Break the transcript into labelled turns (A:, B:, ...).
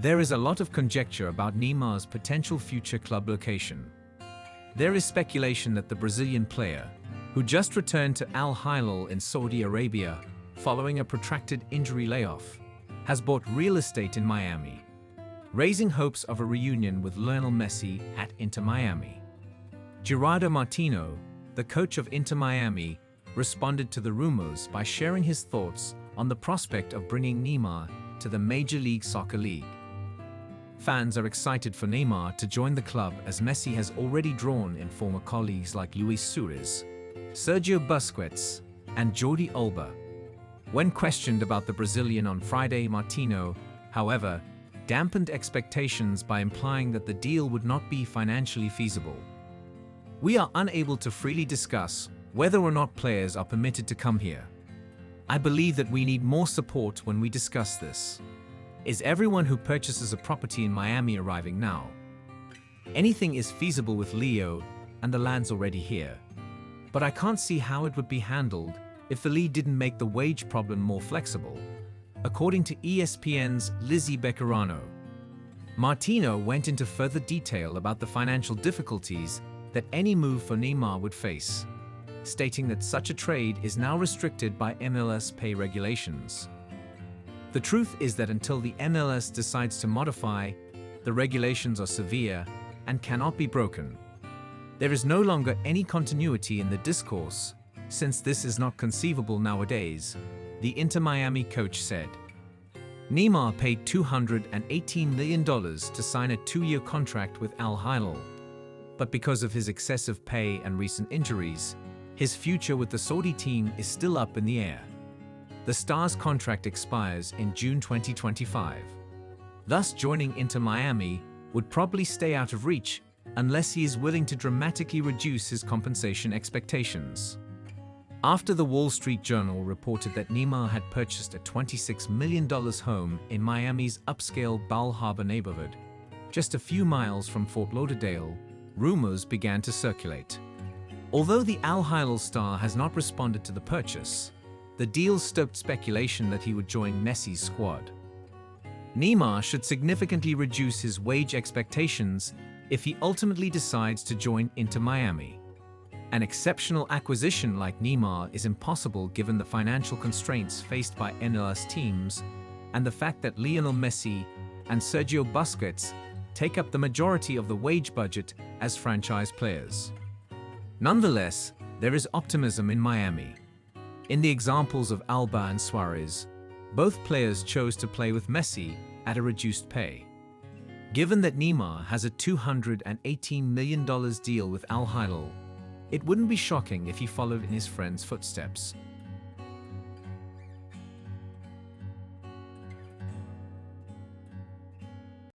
A: There is a lot of conjecture about Neymar's potential future club location. There is speculation that the Brazilian player, who just returned to Al Hilal in Saudi Arabia following a protracted injury layoff, has bought real estate in Miami, raising hopes of a reunion with Lionel Messi at Inter Miami. Gerardo Martino, the coach of Inter Miami, responded to the rumors by sharing his thoughts on the prospect of bringing Neymar to the Major League Soccer League. Fans are excited for Neymar to join the club as Messi has already drawn in former colleagues like Luis Suarez, Sergio Busquets, and Jordi Alba. When questioned about the Brazilian on Friday, Martino, however, dampened expectations by implying that the deal would not be financially feasible. We are unable to freely discuss whether or not players are permitted to come here. I believe that we need more support when we discuss this. Is everyone who purchases a property in Miami arriving now? Anything is feasible with Leo, and the land's already here. But I can't see how it would be handled if the league didn't make the wage problem more flexible, according to ESPN's Lizzie Beccarano. Martino went into further detail about the financial difficulties that any move for Neymar would face, stating that such a trade is now restricted by MLS pay regulations. The truth is that until the MLS decides to modify, the regulations are severe and cannot be broken. There is no longer any continuity in the discourse, since this is not conceivable nowadays, the Inter Miami coach said. Neymar paid $218 million to sign a 2-year contract with Al Hilal, but because of his excessive pay and recent injuries, his future with the Saudi team is still up in the air. The star's contract expires in June 2025. Thus, joining Inter Miami would probably stay out of reach unless he is willing to dramatically reduce his compensation expectations. After the Wall Street Journal reported that Neymar had purchased a $26 million home in Miami's upscale Bal Harbour neighborhood, just a few miles from Fort Lauderdale, rumors began to circulate. Although the Al Hilal star has not responded to the purchase, the deal stoked speculation that he would join Messi's squad. Neymar should significantly reduce his wage expectations if he ultimately decides to join Inter Miami. An exceptional acquisition like Neymar is impossible given the financial constraints faced by MLS teams and the fact that Lionel Messi and Sergio Busquets take up the majority of the wage budget as franchise players. Nonetheless, there is optimism in Miami. In the examples of Alba and Suarez, both players chose to play with Messi at a reduced pay. Given that Neymar has a $218 million deal with Al Hilal, it wouldn't be shocking if he followed in his friend's footsteps.